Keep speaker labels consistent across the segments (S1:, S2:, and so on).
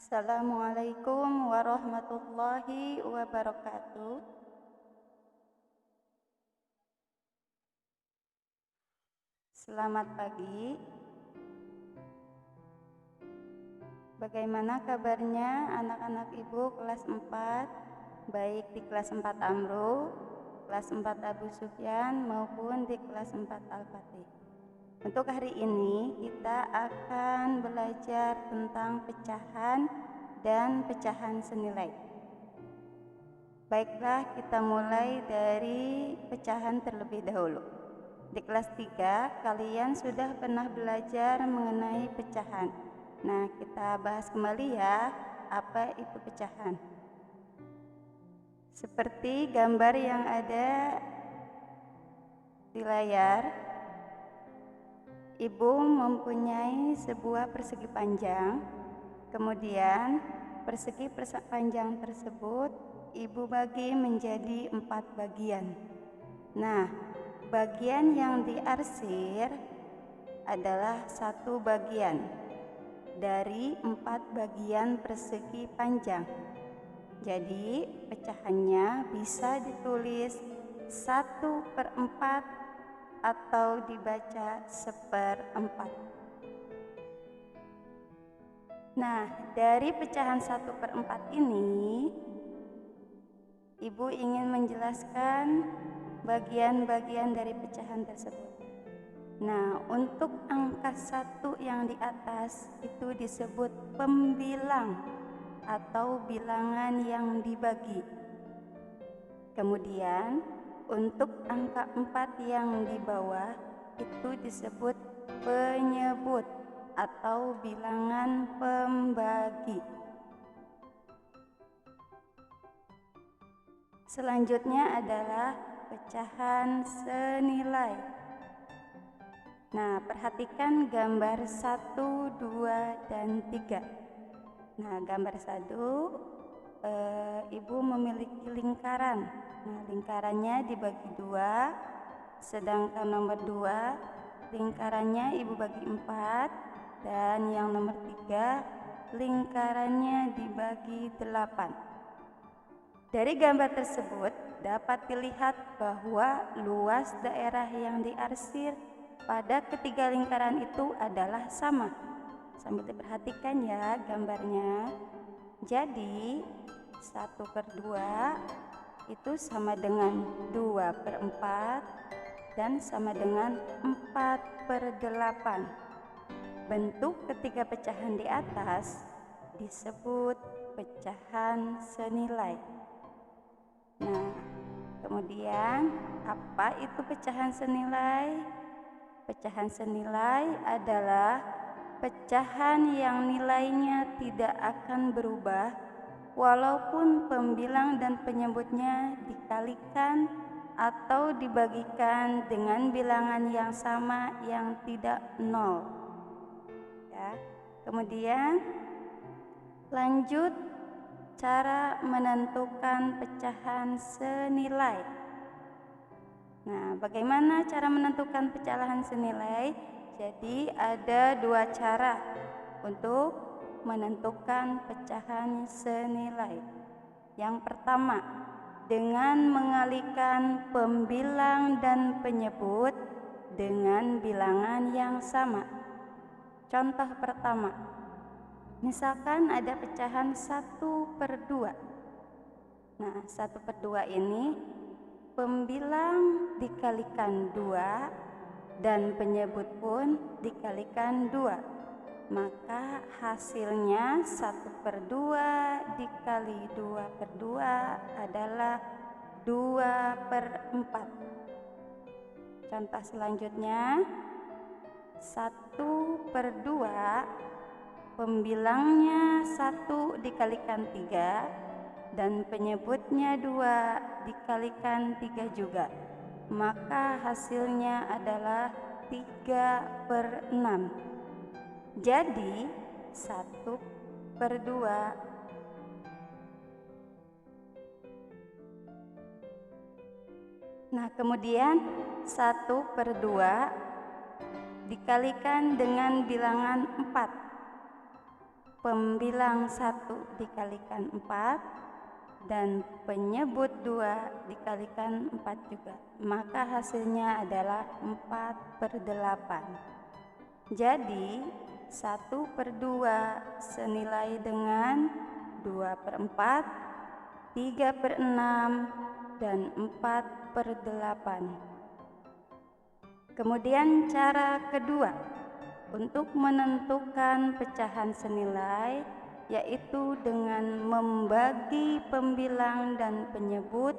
S1: Assalamualaikum warahmatullahi wabarakatuh. Selamat pagi. Bagaimana kabarnya anak-anak ibu kelas 4, baik di kelas 4 Amru, kelas 4 Abu Sufyan maupun di kelas 4 Al-Fatih. Untuk hari ini kita akan belajar tentang pecahan dan pecahan senilai. Baiklah, kita mulai dari pecahan terlebih dahulu. Di kelas 3 kalian sudah pernah belajar mengenai pecahan. Nah, kita bahas kembali ya, apa itu pecahan. Seperti gambar yang ada di layar, ibu mempunyai sebuah persegi panjang, kemudian persegi panjang tersebut ibu bagi menjadi 4 bagian. Nah, bagian yang diarsir adalah 1 bagian dari 4 bagian persegi panjang. Jadi pecahannya bisa ditulis 1/4 atau dibaca 1/4. Nah, dari pecahan 1/4 ini, ibu ingin menjelaskan bagian-bagian dari pecahan tersebut. Nah, untuk angka 1 yang di atas itu disebut pembilang atau bilangan yang dibagi. Kemudian untuk angka 4 yang di bawah itu disebut penyebut atau bilangan pembagi. Selanjutnya adalah pecahan senilai. Nah, perhatikan gambar 1, 2, dan 3. Nah, gambar 1, ibu memiliki lingkaran. Nah, lingkarannya dibagi 2, sedangkan nomor 2 lingkarannya ibu bagi 4, dan yang nomor 3 lingkarannya dibagi 8. Dari gambar tersebut dapat dilihat bahwa luas daerah yang diarsir pada ketiga lingkaran itu adalah sama. Sambil diperhatikan ya gambarnya. Jadi 1/2 itu sama dengan 2/4 dan sama dengan 4/8. Bentuk ketiga pecahan di atas disebut pecahan senilai. Nah, kemudian apa itu pecahan senilai? Pecahan senilai adalah pecahan yang nilainya tidak akan berubah walaupun pembilang dan penyebutnya dikalikan atau dibagikan dengan bilangan yang sama yang tidak nol. Ya. Kemudian lanjut cara menentukan pecahan senilai. Nah, bagaimana cara menentukan pecahan senilai? Jadi ada 2 cara untuk menentukan pecahan senilai. Yang pertama, dengan mengalihkan pembilang dan penyebut dengan bilangan yang sama. Contoh pertama, misalkan ada pecahan 1/2. Nah, 1/2 ini pembilang dikalikan 2 dan penyebut pun dikalikan 2, maka hasilnya 1/2 dikali 2/2 adalah 2/4. Contoh selanjutnya, 1/2 pembilangnya 1 dikalikan 3 dan penyebutnya 2 dikalikan 3 juga, maka hasilnya adalah 3/6. Jadi 1/2. Nah, kemudian 1/2 dikalikan dengan bilangan 4. Pembilang 1 dikalikan 4 dan penyebut 2 dikalikan 4 juga, maka hasilnya adalah 4/8. Jadi 1/2 senilai dengan 2/4, 3/6, dan 4/8. Kemudian cara kedua untuk menentukan pecahan senilai, yaitu dengan membagi pembilang dan penyebut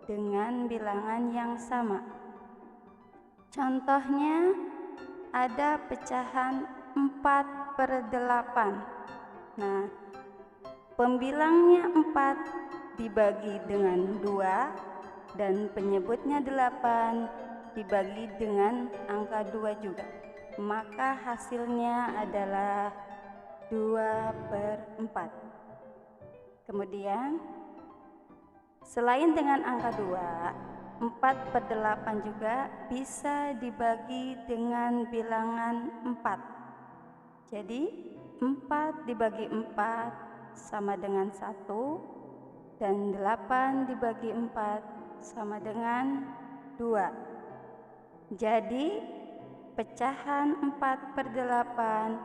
S1: dengan bilangan yang sama. Contohnya ada pecahan 4/8. Nah, pembilangnya 4 dibagi dengan 2 dan penyebutnya 8 dibagi dengan angka 2 juga, maka hasilnya adalah 2/4. Kemudian selain dengan angka 2, 4/8 juga bisa dibagi dengan bilangan 4. Jadi 4 dibagi 4 sama dengan 1, dan 8 dibagi 4 sama dengan 2. Jadi pecahan 4/8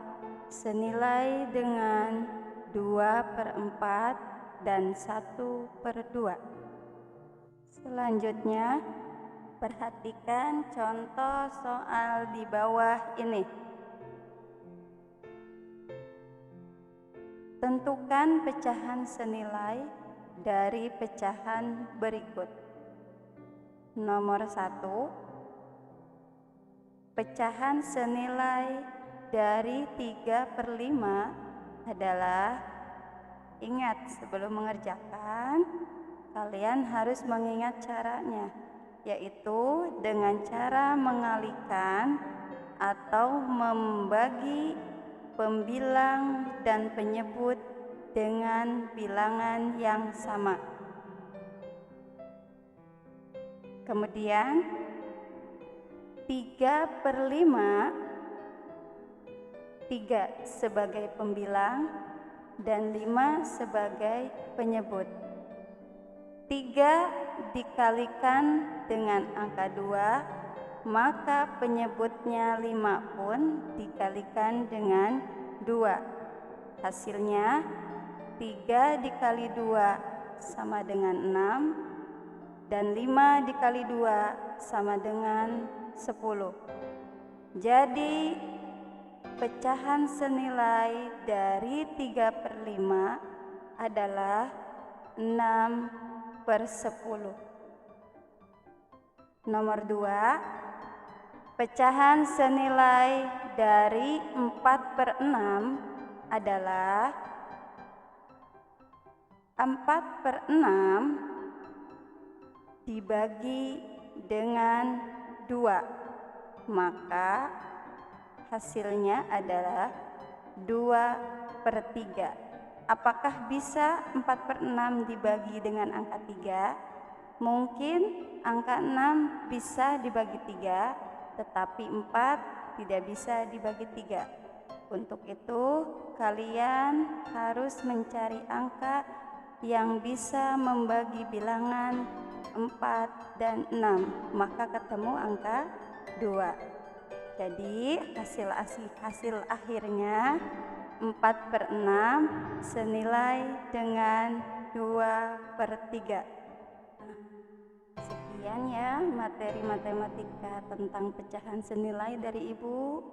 S1: senilai dengan 2/4 dan 1/2. Selanjutnya, perhatikan contoh soal di bawah ini. Tentukan pecahan senilai dari pecahan berikut. Nomor 1, pecahan senilai dari 3/5 adalah, ingat sebelum mengerjakan, kalian harus mengingat caranya, yaitu dengan cara mengalihkan atau membagi pembilang dan penyebut dengan bilangan yang sama. Kemudian 3/5, 3 sebagai pembilang dan 5 sebagai penyebut. 3 dikalikan dengan angka 2, maka penyebutnya 5 pun dikalikan dengan 2. Hasilnya 3 dikali 2 sama dengan 6, dan 5 dikali 2 sama dengan 10. Jadi pecahan senilai dari 3/5 adalah 6/10. Nomor 2, pecahan senilai dari 4/6 adalah 4/6 dibagi dengan 2, maka hasilnya adalah 2/3. Apakah bisa 4/6 dibagi dengan angka 3? Mungkin angka 6 bisa dibagi 3, tetapi 4 tidak bisa dibagi 3. Untuk itu, kalian harus mencari angka yang bisa membagi bilangan 4 dan 6, maka ketemu angka 2. Jadi hasil akhirnya 4/6 senilai dengan 2/3. Sekian. Sekian ya materi matematika tentang pecahan senilai dari Ibu.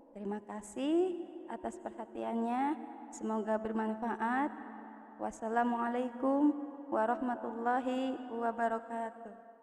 S1: Terima kasih atas perhatiannya. Semoga bermanfaat. Wassalamualaikum warahmatullahi wabarakatuh.